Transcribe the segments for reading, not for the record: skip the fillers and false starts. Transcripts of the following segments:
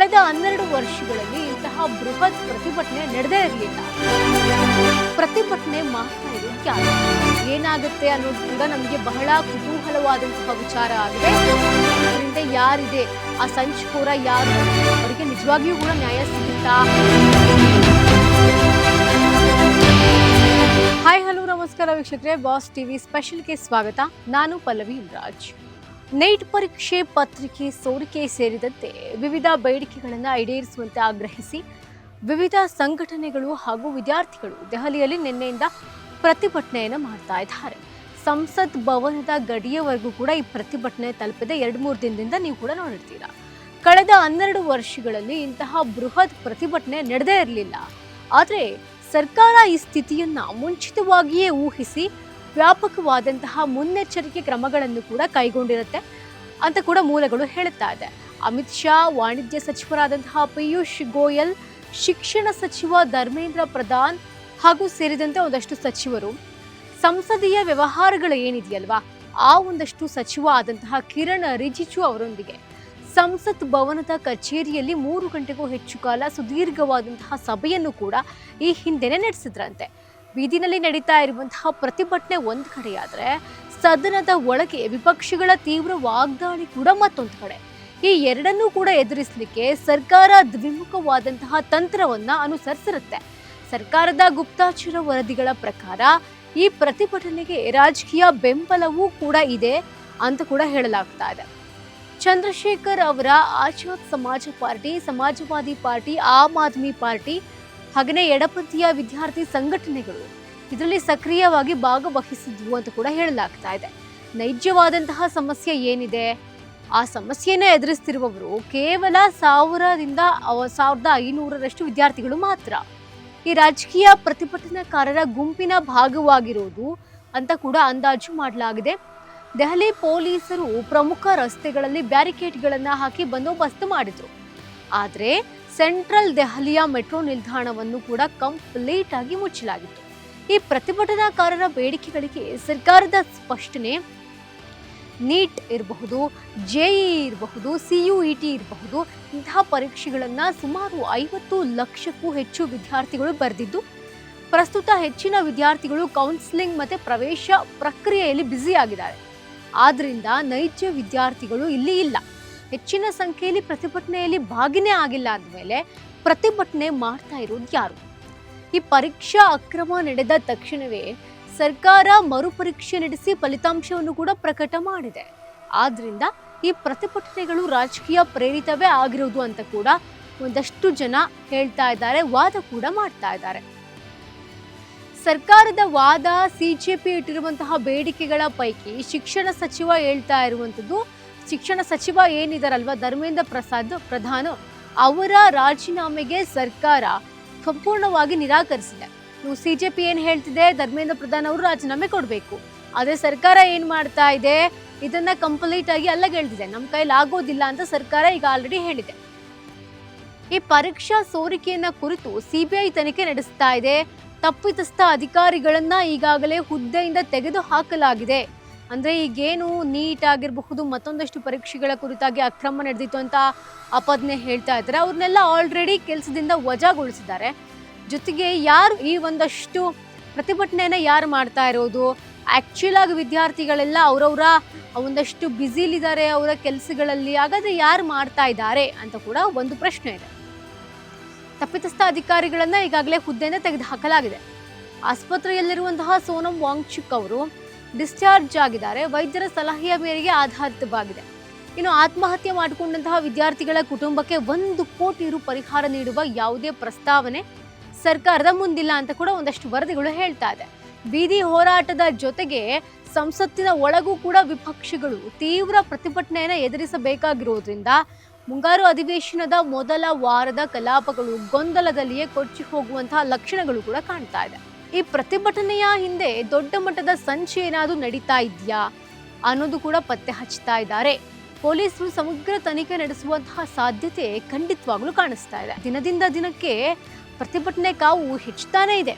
ಕಳೆದ 12 ವರ್ಷಗಳಲ್ಲಿ ಇಂತಹ ಬೃಹತ್ ಪ್ರತಿಭಟನೆ ನಡೆದೇ ಇರಲಿಲ್ಲ. ಪ್ರತಿಭಟನೆ ಮಾಡ್ತಾ ಇರೋದು ಯಾರು, ಏನಾಗುತ್ತೆ ಅನ್ನೋದು ಕೂಡ ನಮಗೆ ಬಹಳ ಕುತೂಹಲವಾದಂತಹ ವಿಚಾರ ಆಗಿದೆ. ಇದರಿಂದ ಯಾರಿದೆ ಆ ಸಂಚುಕೋರ, ಯಾರು, ಅವರಿಗೆ ನಿಜವಾಗಿಯೂ ಕೂಡ ನ್ಯಾಯ ಸಿಗುತ್ತಾ? ಹಾಯ್ ಹಲೋ ನಮಸ್ಕಾರ ವೀಕ್ಷಕರೇ, ಬಾಸ್ ಟಿವಿ ಸ್ಪೆಷಲ್ಗೆ ಸ್ವಾಗತ. ನಾನು ಪಲ್ಲವಿ ಯುವರಾಜ್. ನೀಟ್ ಪರೀಕ್ಷೆ ಪತ್ರಿಕೆ ಸೋರಿಕೆ ಸೇರಿದಂತೆ ವಿವಿಧ ಬೇಡಿಕೆಗಳನ್ನು ಈಡೇರಿಸುವಂತೆ ಆಗ್ರಹಿಸಿ ವಿವಿಧ ಸಂಘಟನೆಗಳು ಹಾಗೂ ವಿದ್ಯಾರ್ಥಿಗಳು ದೆಹಲಿಯಲ್ಲಿ ನಿನ್ನೆಯಿಂದ ಪ್ರತಿಭಟನೆಯನ್ನು ಮಾಡ್ತಾ ಇದ್ದಾರೆ. ಸಂಸತ್ ಭವನದ ಗಡಿಯವರೆಗೂ ಕೂಡ ಈ ಪ್ರತಿಭಟನೆ ತಲುಪಿದೆ. 2-3 ದಿನದಿಂದ ನೀವು ಕೂಡ ನೋಡಿರ್ತೀರಾ. ಕಳೆದ 12 ವರ್ಷಗಳಲ್ಲಿ ಇಂತಹ ಬೃಹತ್ ಪ್ರತಿಭಟನೆ ನಡೆದೇ ಇರಲಿಲ್ಲ. ಆದರೆ ಸರ್ಕಾರ ಈ ಸ್ಥಿತಿಯನ್ನ ಮುಂಚಿತವಾಗಿಯೇ ಊಹಿಸಿ ವ್ಯಾಪಕವಾದಂತಹ ಮುನ್ನೆಚ್ಚರಿಕೆ ಕ್ರಮಗಳನ್ನು ಕೂಡ ಕೈಗೊಂಡಿರುತ್ತೆ ಅಂತ ಕೂಡ ಮೂಲಗಳು ಹೇಳುತ್ತಾ ಇದೆ. ಅಮಿತ್ ಶಾ, ವಾಣಿಜ್ಯ ಸಚಿವರಾದಂತಹ ಪಿಯೂಷ್ ಗೋಯಲ್, ಶಿಕ್ಷಣ ಸಚಿವ ಧರ್ಮೇಂದ್ರ ಪ್ರಧಾನ್ ಹಾಗೂ ಸೇರಿದಂತೆ ಒಂದಷ್ಟು ಸಚಿವರು, ಸಂಸದೀಯ ವ್ಯವಹಾರಗಳು ಏನಿದೆಯಲ್ವಾ ಆ ಒಂದಷ್ಟು ಸಚಿವ ಆದಂತಹ ಕಿರಣ್ ರಿಜಿಜು ಅವರೊಂದಿಗೆ ಸಂಸತ್ ಭವನದ ಕಚೇರಿಯಲ್ಲಿ 3 ಗಂಟೆಗೂ ಹೆಚ್ಚು ಕಾಲ ಸುದೀರ್ಘವಾದಂತಹ ಸಭೆಯನ್ನು ಕೂಡ ಈ ಹಿಂದೆನೆ ನಡೆಸಿದ್ರಂತೆ. ಬೀದಿನಲ್ಲಿ ನಡೀತಾ ಇರುವಂತಹ ಪ್ರತಿಭಟನೆ ಒಂದು ಕಡೆಯಾದ್ರೆ, ಸದನದ ಒಳಗೆ ವಿಪಕ್ಷಗಳ ತೀವ್ರ ವಾಗ್ದಾಳಿ ಕೂಡ ಮತ್ತೊಂದು ಕಡೆ. ಈ ಎರಡನ್ನೂ ಕೂಡ ಎದುರಿಸಲಿಕ್ಕೆ ಸರ್ಕಾರ ದ್ವಿಮುಖವಾದಂತಹ ತಂತ್ರವನ್ನ ಅನುಸರಿಸಿರುತ್ತೆ. ಸರ್ಕಾರದ ಗುಪ್ತಚರ ವರದಿಗಳ ಪ್ರಕಾರ ಈ ಪ್ರತಿಭಟನೆಗೆ ರಾಜಕೀಯ ಬೆಂಬಲವೂ ಕೂಡ ಇದೆ ಅಂತ ಕೂಡ ಹೇಳಲಾಗ್ತಾ ಇದೆ. ಚಂದ್ರಶೇಖರ್ ಅವರ ಆಜಾದ್ ಸಮಾಜ ಪಾರ್ಟಿ, ಸಮಾಜವಾದಿ ಪಾರ್ಟಿ, ಆಮ್ ಆದ್ಮಿ ಪಾರ್ಟಿ ಹಾಗೆಯೇ ಎಡಪಂಥೀಯ ವಿದ್ಯಾರ್ಥಿ ಸಂಘಟನೆಗಳು ಇದರಲ್ಲಿ ಸಕ್ರಿಯವಾಗಿ ಭಾಗವಹಿಸಿದ್ವು ಅಂತ ಕೂಡ ಹೇಳಲಾಗ್ತಾ ಇದೆ. ನೈಜವಾದಂತಹ ಸಮಸ್ಯೆ ಏನಿದೆ, ಆ ಸಮಸ್ಯೆಯನ್ನು ಎದುರಿಸ್ತಿರುವವರು ಕೇವಲ 1000ರಿಂದ 1500ರಷ್ಟು ವಿದ್ಯಾರ್ಥಿಗಳು ಮಾತ್ರ. ಈ ರಾಜಕೀಯ ಪ್ರತಿಭಟನಾಕಾರರ ಗುಂಪಿನ ಭಾಗವಾಗಿರೋದು ಅಂತ ಕೂಡ ಅಂದಾಜು ಮಾಡಲಾಗಿದೆ. ದೆಹಲಿ ಪೊಲೀಸರು ಪ್ರಮುಖ ರಸ್ತೆಗಳಲ್ಲಿ ಬ್ಯಾರಿಕೇಡ್ಗಳನ್ನು ಹಾಕಿ ಬಂದೋಬಸ್ತ್ ಮಾಡಿದ್ರು. ಆದರೆ ಸೆಂಟ್ರಲ್ ದೆಹಲಿಯ ಮೆಟ್ರೋ ನಿಲ್ದಾಣವನ್ನು ಕೂಡ ಕಂಪ್ಲೀಟ್ ಆಗಿ ಮುಚ್ಚಲಾಗಿತ್ತು. ಈ ಪ್ರತಿಭಟನಾಕಾರರ ಬೇಡಿಕೆಗಳಿಗೆ ಸರ್ಕಾರದ ಸ್ಪಷ್ಟನೆ, ನೀಟ್ ಇರಬಹುದು, ಜೆಇಇ ಇರಬಹುದು, ಸಿಯುಇಟಿ ಇರಬಹುದು, ಇಂತಹ ಪರೀಕ್ಷೆಗಳನ್ನು ಸುಮಾರು 50 ಲಕ್ಷಕ್ಕೂ ಹೆಚ್ಚು ವಿದ್ಯಾರ್ಥಿಗಳು ಬರೆದಿದ್ದು, ಪ್ರಸ್ತುತ ಹೆಚ್ಚಿನ ವಿದ್ಯಾರ್ಥಿಗಳು ಕೌನ್ಸಿಲಿಂಗ್ ಮತ್ತು ಪ್ರವೇಶ ಪ್ರಕ್ರಿಯೆಯಲ್ಲಿ ಬ್ಯುಸಿ ಆಗಿದ್ದಾರೆ. ಆದ್ರಿಂದ ನೈಜ ವಿದ್ಯಾರ್ಥಿಗಳು ಇಲ್ಲಿ ಇಲ್ಲ. ಹೆಚ್ಚಿನ ಸಂಖ್ಯೆಯಲ್ಲಿ ಪ್ರತಿಭಟನೆಯಲ್ಲಿ ಭಾಗಿನೇ ಆಗಿಲ್ಲ ಅಂದಮೇಲೆ ಪ್ರತಿಭಟನೆ ಮಾಡ್ತಾ ಇರೋದು ಯಾರು? ಈ ಪರೀಕ್ಷಾ ಅಕ್ರಮ ನಡೆದ ತಕ್ಷಣವೇ ಸರ್ಕಾರ ಮರುಪರೀಕ್ಷೆ ನಡೆಸಿ ಫಲಿತಾಂಶವನ್ನು ಕೂಡ ಪ್ರಕಟ ಮಾಡಿದೆ. ಆದ್ರಿಂದ ಈ ಪ್ರತಿಭಟನೆಗಳು ರಾಜಕೀಯ ಪ್ರೇರಿತವೇ ಆಗಿರೋದು ಅಂತ ಕೂಡ ಒಂದಷ್ಟು ಜನ ಹೇಳ್ತಾ ಇದ್ದಾರೆ, ವಾದ ಕೂಡ ಮಾಡ್ತಾ ಇದ್ದಾರೆ. ಸರ್ಕಾರದ ವಾದ, ಸಿಜೆಪಿ ಇಟ್ಟಿರುವಂತಹ ಬೇಡಿಕೆಗಳ ಪೈಕಿ ಶಿಕ್ಷಣ ಸಚಿವ ಹೇಳ್ತಾ ಇರುವಂಥದ್ದು, ಶಿಕ್ಷಣ ಸಚಿವ ಏನಿದಾರಲ್ವಾ ಧರ್ಮೇಂದ್ರ ಪ್ರಧಾನ್ ಅವರ ರಾಜೀನಾಮೆಗೆ ಸರ್ಕಾರ ಸಂಪೂರ್ಣವಾಗಿ ನಿರಾಕರಿಸಿದೆ. ನೀವು ಸಿಜೆಪಿ ಏನು ಹೇಳ್ತಿದೆ, ಧರ್ಮೇಂದ್ರ ಪ್ರಧಾನ್ ಅವರು ರಾಜೀನಾಮೆ ಕೊಡಬೇಕು. ಆದರೆ ಸರ್ಕಾರ ಏನು ಮಾಡ್ತಾ ಇದೆ, ಇದನ್ನ ಕಂಪ್ಲೀಟ್ ಆಗಿ ಅಲ್ಲಗೆಳ್ದಿದೆ. ನಮ್ಮ ಕೈಲಿ ಆಗೋದಿಲ್ಲ ಅಂತ ಸರ್ಕಾರ ಈಗ ಆಲ್ರೆಡಿ ಹೇಳಿದೆ. ಈ ಪರೀಕ್ಷಾ ಸೋರಿಕೆಯನ್ನ ಕುರಿತು ಸಿಬಿಐ ತನಿಖೆ ನಡೆಸ್ತಾ ಇದೆ. ತಪ್ಪಿತಸ್ಥ ಅಧಿಕಾರಿಗಳನ್ನ ಈಗಾಗಲೇ ಹುದ್ದೆಯಿಂದ ತೆಗೆದು ಹಾಕಲಾಗಿದೆ. ಅಂದ್ರೆ ಈಗೇನು ನೀಟ್ ಆಗಿರಬಹುದು, ಮತ್ತೊಂದಷ್ಟು ಪರೀಕ್ಷೆಗಳ ಕುರಿತಾಗಿ ಅಕ್ರಮ ನಡೆದಿತ್ತು ಅಂತ ಆಪಾದನೆ ಹೇಳ್ತಾ ಇದ್ದಾರೆ, ಅವ್ರನ್ನೆಲ್ಲ ಆಲ್ರೆಡಿ ಕೆಲಸದಿಂದ ವಜಾಗೊಳಿಸಿದ್ದಾರೆ. ಜೊತೆಗೆ ಯಾರು ಈ ಒಂದಷ್ಟು ಪ್ರತಿಭಟನೆಯನ್ನ ಯಾರು ಮಾಡ್ತಾ ಇರೋದು, ಆಕ್ಚುಲ್ ಆಗಿ ವಿದ್ಯಾರ್ಥಿಗಳೆಲ್ಲ ಅವರವರ ಒಂದಷ್ಟು ಬ್ಯುಸಿಲಿದ್ದಾರೆ ಅವರ ಕೆಲಸಗಳಲ್ಲಿ. ಹಾಗಾದ್ರೆ ಯಾರು ಮಾಡ್ತಾ ಇದ್ದಾರೆ ಅಂತ ಕೂಡ ಒಂದು ಪ್ರಶ್ನೆ ಇದೆ. ತಪ್ಪಿತಸ್ಥ ಅಧಿಕಾರಿಗಳನ್ನ ಈಗಾಗಲೇ ಹುದ್ದೆಯಿಂದ ತೆಗೆದು ಹಾಕಲಾಗಿದೆ. ಆಸ್ಪತ್ರೆಯಲ್ಲಿರುವಂತಹ ಸೋನಂ ವಾಂಗ್ಚುಕ್ ಅವರು ಡಿಸ್ಚಾರ್ಜ್ ಆಗಿದ್ದಾರೆ. ವೈದ್ಯರ ಸಲಹೆಯ ಮೇರೆಗೆ ಆಧಾರಿತವಾಗಿದೆ. ಇನ್ನು ಆತ್ಮಹತ್ಯೆ ಮಾಡಿಕೊಂಡಂತಹ ವಿದ್ಯಾರ್ಥಿಗಳ ಕುಟುಂಬಕ್ಕೆ 1 ಕೋಟಿ ರು ಪರಿಹಾರ ನೀಡುವ ಯಾವುದೇ ಪ್ರಸ್ತಾವನೆ ಸರ್ಕಾರದ ಮುಂದಿಲ್ಲ ಅಂತ ಕೂಡ ಒಂದಷ್ಟು ವರದಿಗಳು ಹೇಳ್ತಾ ಇದೆ. ಬೀದಿ ಹೋರಾಟದ ಜೊತೆಗೆ ಸಂಸತ್ತಿನ ಒಳಗೂ ಕೂಡ ವಿಪಕ್ಷಗಳು ತೀವ್ರ ಪ್ರತಿಭಟನೆಯನ್ನು ಎದುರಿಸಬೇಕಾಗಿರೋದ್ರಿಂದ ಮುಂಗಾರು ಅಧಿವೇಶನದ ಮೊದಲ ವಾರದ ಕಲಾಪಗಳು ಗೊಂದಲದಲ್ಲಿಯೇ ಕೊಚ್ಚಿ ಹೋಗುವಂತಹ ಲಕ್ಷಣಗಳು ಕೂಡ ಕಾಣ್ತಾ ಇದೆ. ಈ ಪ್ರತಿಭಟನೆಯ ಹಿಂದೆ ದೊಡ್ಡ ಮಟ್ಟದ ಸಂಚು ಏನಾದರೂ ನಡೀತಾ ಇದೆಯಾ ಅನ್ನೋದು ಕೂಡ ಪತ್ತೆ ಹಚ್ಚುತ್ತಾ ಇದ್ದಾರೆ. ಪೊಲೀಸರು ಸಮಗ್ರ ತನಿಖೆ ನಡೆಸುವಂತಹ ಸಾಧ್ಯತೆ ಖಂಡಿತವಾಗ್ಲೂ ಕಾಣಿಸ್ತಾ ಇದೆ. ದಿನದಿಂದ ದಿನಕ್ಕೆ ಪ್ರತಿಭಟನೆ ಕಾವು ಹೆಚ್ಚುತ್ತಾನೇ ಇದೆ.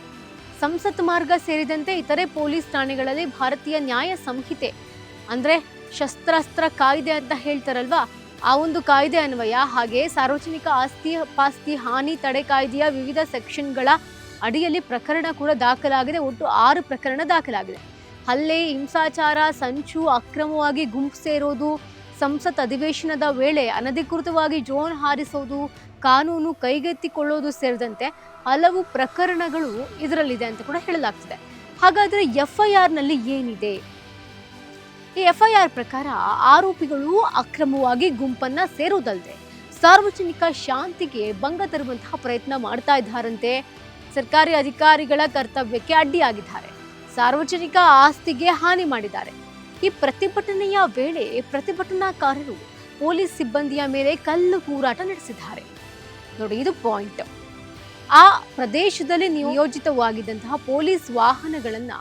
ಸಂಸತ್ ಮಾರ್ಗ ಸೇರಿದಂತೆ ಇತರೆ ಪೊಲೀಸ್ ಠಾಣೆಗಳಲ್ಲಿ ಭಾರತೀಯ ನ್ಯಾಯ ಸಂಹಿತೆ ಅಂದ್ರೆ ಶಸ್ತ್ರಾಸ್ತ್ರ ಕಾಯ್ದೆ ಅಂತ ಹೇಳ್ತಾರಲ್ವಾ, ಆ ಒಂದು ಕಾಯ್ದೆ ಅನ್ವಯ ಹಾಗೆ ಸಾರ್ವಜನಿಕ ಆಸ್ತಿ ಪಾಸ್ತಿ ಹಾನಿ ತಡೆ ಕಾಯ್ದೆಯ ವಿವಿಧ ಸೆಕ್ಷನ್ಗಳ ಅಡಿಯಲ್ಲಿ ಪ್ರಕರಣ ಕೂಡ ದಾಖಲಾಗಿದೆ. ಒಟ್ಟು 6 ಪ್ರಕರಣ ದಾಖಲಾಗಿದೆ. ಹಲ್ಲೆ, ಹಿಂಸಾಚಾರ, ಸಂಚು, ಅಕ್ರಮವಾಗಿ ಗುಂಪು ಸೇರೋದು, ಸಂಸತ್ ಅಧಿವೇಶನದ ವೇಳೆ ಅನಧಿಕೃತವಾಗಿ ಡ್ರೋನ್ ಹಾರಿಸೋದು, ಕಾನೂನು ಕೈಗೆತ್ತಿಕೊಳ್ಳೋದು ಸೇರಿದಂತೆ ಹಲವು ಪ್ರಕರಣಗಳು ಇದರಲ್ಲಿದೆ ಅಂತ ಕೂಡ ಹೇಳಲಾಗ್ತಿದೆ. ಹಾಗಾದ್ರೆ FIR ನಲ್ಲಿ ಏನಿದೆ? ಈ FIR ಪ್ರಕಾರ ಆರೋಪಿಗಳು ಅಕ್ರಮವಾಗಿ ಗುಂಪನ್ನ ಸೇರೋದಲ್ಲದೆ ಸಾರ್ವಜನಿಕ ಶಾಂತಿಗೆ ಭಂಗ ತರುವಂತಹ ಪ್ರಯತ್ನ ಮಾಡ್ತಾ ಇದ್ದಾರಂತೆ. ಸರ್ಕಾರಿ ಅಧಿಕಾರಿಗಳ ಕರ್ತವ್ಯಕ್ಕೆ ಅಡ್ಡಿಯಾಗಿದ್ದಾರೆ, ಸಾರ್ವಜನಿಕ ಆಸ್ತಿಗೆ ಹಾನಿ ಮಾಡಿದ್ದಾರೆ. ಈ ಪ್ರತಿಭಟನೆಯ ವೇಳೆ ಪ್ರತಿಭಟನಾಕಾರರು ಪೊಲೀಸ್ ಸಿಬ್ಬಂದಿಯ ಮೇಲೆ ಕಲ್ಲು ತೂರಾಟ ನಡೆಸಿದ್ದಾರೆ. ನೋಡಿ, ಇದು ಪಾಯಿಂಟ್. ಆ ಪ್ರದೇಶದಲ್ಲಿ ನಿಯೋಜಿತವಾಗಿದ್ದಂತಹ ಪೊಲೀಸ್ ವಾಹನಗಳನ್ನ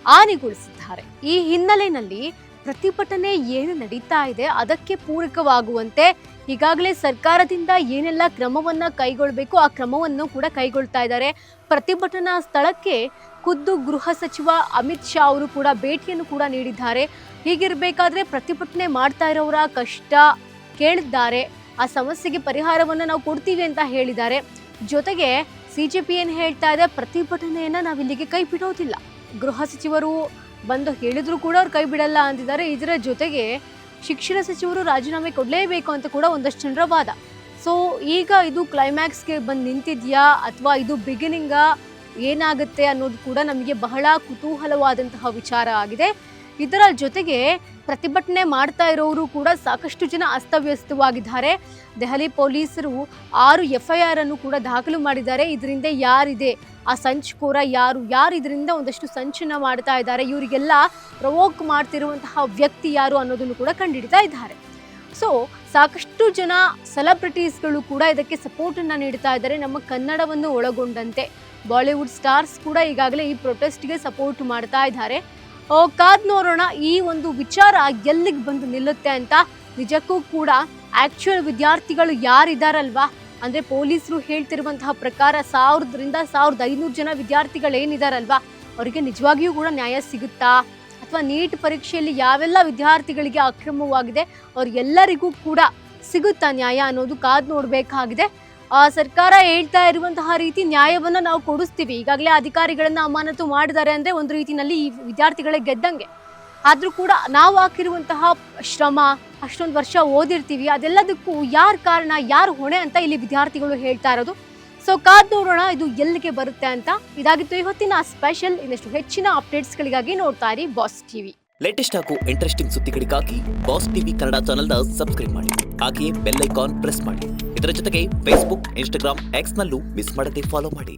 ಹಾನಿಗೊಳಿಸಿದ್ದಾರೆ. ಈ ಹಿನ್ನೆಲೆಯಲ್ಲಿ ಪ್ರತಿಭಟನೆ ಏನು ನಡೀತಾ ಇದೆ ಅದಕ್ಕೆ ಪೂರಕವಾಗುವಂತೆ ಈಗಾಗಲೇ ಸರ್ಕಾರದಿಂದ ಏನೆಲ್ಲ ಕ್ರಮವನ್ನ ಕೈಗೊಳ್ಳಬೇಕು ಆ ಕ್ರಮವನ್ನು ಕೂಡ ಕೈಗೊಳ್ತಾ ಇದ್ದಾರೆ. ಪ್ರತಿಭಟನಾ ಸ್ಥಳಕ್ಕೆ ಖುದ್ದು ಗೃಹ ಸಚಿವ ಅಮಿತ್ ಶಾ ಅವರು ಕೂಡ ಭೇಟಿಯನ್ನು ಕೂಡ ನೀಡಿದ್ದಾರೆ. ಹೀಗಿರಬೇಕಾದ್ರೆ ಪ್ರತಿಭಟನೆ ಮಾಡ್ತಾ ಇರೋರ ಕಷ್ಟ ಕೇಳಿದ್ದಾರೆ, ಆ ಸಮಸ್ಯೆಗೆ ಪರಿಹಾರವನ್ನು ನಾವು ಕೊಡ್ತೀವಿ ಅಂತ ಹೇಳಿದ್ದಾರೆ. ಜೊತೆಗೆ CJP ಏನು ಹೇಳ್ತಾ ಇದೆ, ಪ್ರತಿಭಟನೆಯನ್ನ ನಾವಿಲ್ಲಿಗೆ ಕೈ ಬಿಡೋದಿಲ್ಲ. ಗೃಹ ಸಚಿವರು ಬಂದು ಹೇಳಿದ್ರು ಕೂಡ ಅವ್ರು ಕೈ ಬಿಡಲ್ಲ ಅಂತಿದ್ದಾರೆ. ಇದರ ಜೊತೆಗೆ ಶಿಕ್ಷಣ ಸಚಿವರು ರಾಜೀನಾಮೆ ಕೊಡಲೇಬೇಕು ಅಂತ ಕೂಡ ಒಂದಷ್ಟು ಜನರ ವಾದ. ಸೊ ಈಗ ಇದು ಕ್ಲೈಮ್ಯಾಕ್ಸ್ಗೆ ಬಂದು ನಿಂತಿದೆಯಾ ಅಥವಾ ಇದು ಬಿಗಿನಿಂಗಾ, ಏನಾಗುತ್ತೆ ಅನ್ನೋದು ಕೂಡ ನಮಗೆ ಬಹಳ ಕುತೂಹಲವಾದಂತಹ ವಿಚಾರ ಆಗಿದೆ. ಇದರ ಜೊತೆಗೆ ಪ್ರತಿಭಟನೆ ಮಾಡ್ತಾ ಇರೋರು ಕೂಡ ಸಾಕಷ್ಟು ಜನ ಅಸ್ತವ್ಯಸ್ತವಾಗಿದ್ದಾರೆ. ದೆಹಲಿ ಪೊಲೀಸರು 6 FIR ಅನ್ನು ಕೂಡ ದಾಖಲು ಮಾಡಿದ್ದಾರೆ. ಇದರಿಂದ ಯಾರಿದೆ ಆ ಸಂಚುಕೋರ, ಯಾರು ಇದರಿಂದ ಒಂದಷ್ಟು ಸಂಚನ್ನ ಮಾಡ್ತಾ ಇದ್ದಾರೆ, ಇವರಿಗೆಲ್ಲ ಪ್ರವೋಕ್ ಮಾಡ್ತಿರುವಂತಹ ವ್ಯಕ್ತಿ ಯಾರು ಅನ್ನೋದನ್ನು ಕೂಡ ಕಂಡುಹಿಡಿತಾ ಇದ್ದಾರೆ. ಸೊ ಸಾಕಷ್ಟು ಜನ ಸೆಲೆಬ್ರಿಟೀಸ್ಗಳು ಕೂಡ ಇದಕ್ಕೆ ಸಪೋರ್ಟನ್ನು ನೀಡ್ತಾ ಇದ್ದಾರೆ. ನಮ್ಮ ಕನ್ನಡವನ್ನು ಒಳಗೊಂಡಂತೆ ಬಾಲಿವುಡ್ ಸ್ಟಾರ್ಸ್ ಕೂಡ ಈಗಾಗಲೇ ಈ ಪ್ರೊಟೆಸ್ಟ್ಗೆ ಸಪೋರ್ಟ್ ಮಾಡ್ತಾ ಇದ್ದಾರೆ. ಕಾದ್ ನೋಡೋಣ ಈ ಒಂದು ವಿಚಾರ ಎಲ್ಲಿಗೆ ಬಂದು ನಿಲ್ಲುತ್ತೆ ಅಂತ. ನಿಜಕ್ಕೂ ಕೂಡ ಆಕ್ಚುಯಲ್ ವಿದ್ಯಾರ್ಥಿಗಳು ಯಾರಿದಾರಲ್ವಾ, ಅಂದ್ರೆ ಪೊಲೀಸರು ಹೇಳ್ತಿರುವಂತಹ ಪ್ರಕಾರ 1000ರಿಂದ 1500 ಜನ ವಿದ್ಯಾರ್ಥಿಗಳೇನಿದಾರಲ್ವಾ, ಅವರಿಗೆ ನಿಜವಾಗಿಯೂ ಕೂಡ ನ್ಯಾಯ ಸಿಗುತ್ತಾ? ಅಥವಾ ನೀಟ್ ಪರೀಕ್ಷೆಯಲ್ಲಿ ಯಾವೆಲ್ಲ ವಿದ್ಯಾರ್ಥಿಗಳಿಗೆ ಅಕ್ರಮವಾಗಿದೆ ಅವ್ರಿಗೆಲ್ಲರಿಗೂ ಕೂಡ ಸಿಗುತ್ತಾ ನ್ಯಾಯ ಅನ್ನೋದು ಕಾದ್ ನೋಡಬೇಕಾಗಿದೆ. ಸರ್ಕಾರ ಹೇಳ್ತಾ ಇರುವಂತಹ ರೀತಿ ನ್ಯಾಯವನ್ನ ನಾವು ಕೊಡಿಸ್ತೀವಿ, ಈಗಾಗಲೇ ಅಧಿಕಾರಿಗಳನ್ನ ಅಮಾನತು ಮಾಡಿದ್ದಾರೆ ಅಂದ್ರೆ ಒಂದು ರೀತಿಯಲ್ಲಿ ಈ ವಿದ್ಯಾರ್ಥಿಗಳೇ ಗೆದ್ದಂಗೆ. ಆದ್ರೂ ಕೂಡ ನಾವು ಹಾಕಿರುವಂತಹ ಶ್ರಮ, ಅಷ್ಟೊಂದು ವರ್ಷ ಓದಿರ್ತೀವಿ, ಅದೆಲ್ಲದಕ್ಕೂ ಯಾರು ಕಾರಣ, ಯಾರು ಹೊಣೆ ಅಂತ ಇಲ್ಲಿ ವಿದ್ಯಾರ್ಥಿಗಳು ಹೇಳ್ತಾ ಇರೋದು. ಸೊ ಕಾದ್ ನೋಡೋಣ ಇದು ಎಲ್ಲಿಗೆ ಬರುತ್ತೆ ಅಂತ. ಇದಾಗಿತ್ತು ಇವತ್ತಿನ ಸ್ಪೆಷಲ್. ಇನ್ನಷ್ಟು ಹೆಚ್ಚಿನ ಅಪ್ಡೇಟ್ಸ್ಗಳಿಗಾಗಿ ನೋಡ್ತಾ ಇರಿ ಬಾಸ್ ಟಿವಿ. ಲೇಟೆಸ್ಟ್ ಹಾಗೂ ಇಂಟ್ರೆಸ್ಟಿಂಗ್ ಸುದ್ದಿಗಳಿಗಾಗಿ ಬಾಸ್ ಟಿವಿ ಕನ್ನಡ ಚಾನೆಲ್ನ ಸಬ್ಸ್ಕ್ರೈಬ್ ಮಾಡಿ, ಹಾಗೆಯೇ ಬೆಲ್ ಐಕಾನ್ ಪ್ರೆಸ್ ಮಾಡಿ. ಇದರ ಜೊತೆಗೆ ಫೇಸ್ಬುಕ್, ಇನ್ಸ್ಟಾಗ್ರಾಮ್, ಎಕ್ಸ್ ನಲ್ಲೂ ಮಿಸ್ ಮಾಡದೆ ಫಾಲೋ ಮಾಡಿ.